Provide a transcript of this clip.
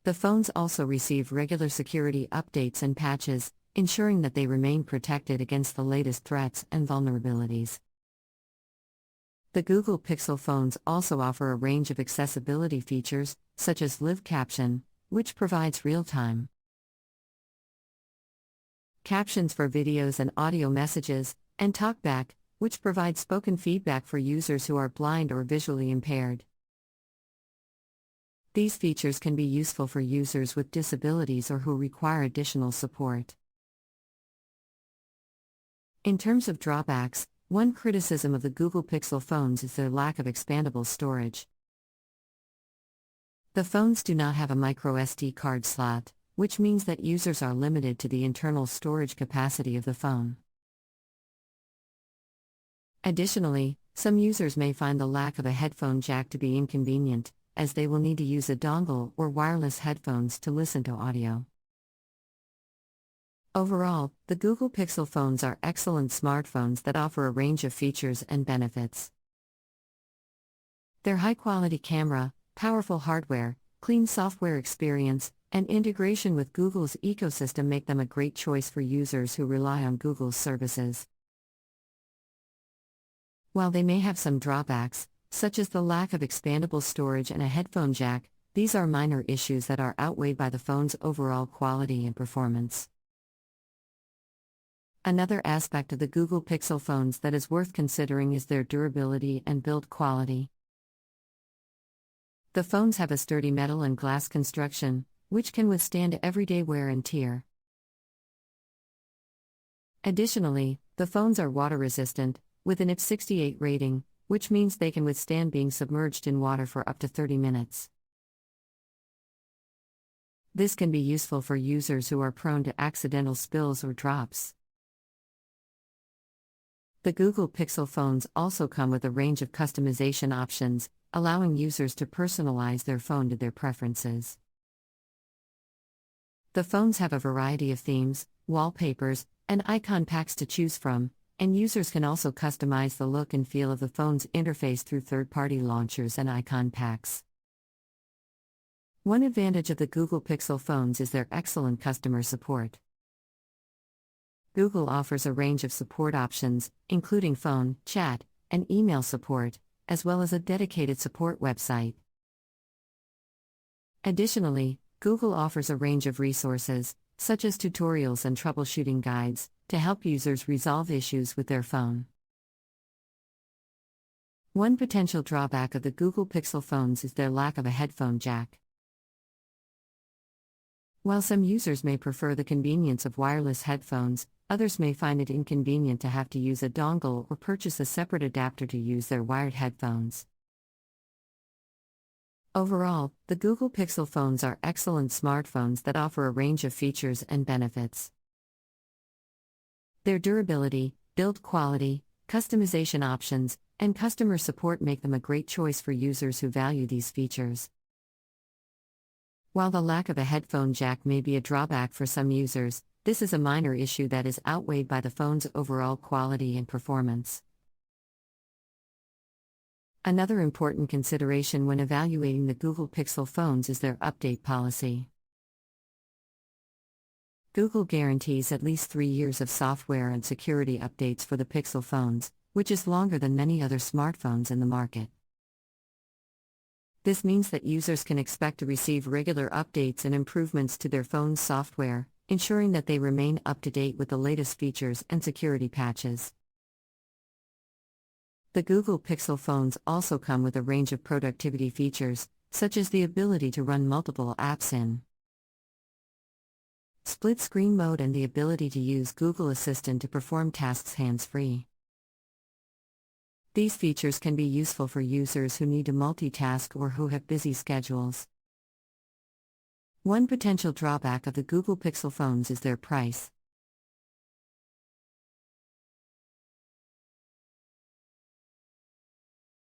The phones also receive regular security updates and patches, ensuring that they remain protected against the latest threats and vulnerabilities. The Google Pixel phones also offer a range of accessibility features, such as Live Caption, which provides real-time captions for videos and audio messages, and TalkBack, which provides spoken feedback for users who are blind or visually impaired. These features can be useful for users with disabilities or who require additional support. In terms of drawbacks, one criticism of the Google Pixel phones is their lack of expandable storage. The phones do not have a microSD card slot, which means that users are limited to the internal storage capacity of the phone. Additionally, some users may find the lack of a headphone jack to be inconvenient, as they will need to use a dongle or wireless headphones to listen to audio. Overall, the Google Pixel phones are excellent smartphones that offer a range of features and benefits. Their high-quality camera, powerful hardware, clean software experience, and integration with Google's ecosystem make them a great choice for users who rely on Google's services. While they may have some drawbacks, such as the lack of expandable storage and a headphone jack, these are minor issues that are outweighed by the phone's overall quality and performance. Another aspect of the Google Pixel phones that is worth considering is their durability and build quality. The phones have a sturdy metal and glass construction, which can withstand everyday wear and tear. Additionally, the phones are water-resistant, with an IP68 rating, which means they can withstand being submerged in water for up to 30 minutes. This can be useful for users who are prone to accidental spills or drops. The Google Pixel phones also come with a range of customization options, allowing users to personalize their phone to their preferences. The phones have a variety of themes, wallpapers, and icon packs to choose from, and users can also customize the look and feel of the phone's interface through third-party launchers and icon packs. One advantage of the Google Pixel phones is their excellent customer support. Google offers a range of support options, including phone, chat, and email support, as well as a dedicated support website. Additionally, Google offers a range of resources, such as tutorials and troubleshooting guides, to help users resolve issues with their phone. One potential drawback of the Google Pixel phones is their lack of a headphone jack. While some users may prefer the convenience of wireless headphones, others may find it inconvenient to have to use a dongle or purchase a separate adapter to use their wired headphones. Overall, the Google Pixel phones are excellent smartphones that offer a range of features and benefits. Their durability, build quality, customization options, and customer support make them a great choice for users who value these features. While the lack of a headphone jack may be a drawback for some users, this is a minor issue that is outweighed by the phone's overall quality and performance. Another important consideration when evaluating the Google Pixel phones is their update policy. Google guarantees at least 3 years of software and security updates for the Pixel phones, which is longer than many other smartphones in the market. This means that users can expect to receive regular updates and improvements to their phone's software, ensuring that they remain up to date with the latest features and security patches. The Google Pixel phones also come with a range of productivity features, such as the ability to run multiple apps in split screen mode and the ability to use Google Assistant to perform tasks hands-free. These features can be useful for users who need to multitask or who have busy schedules. One potential drawback of the Google Pixel phones is their price.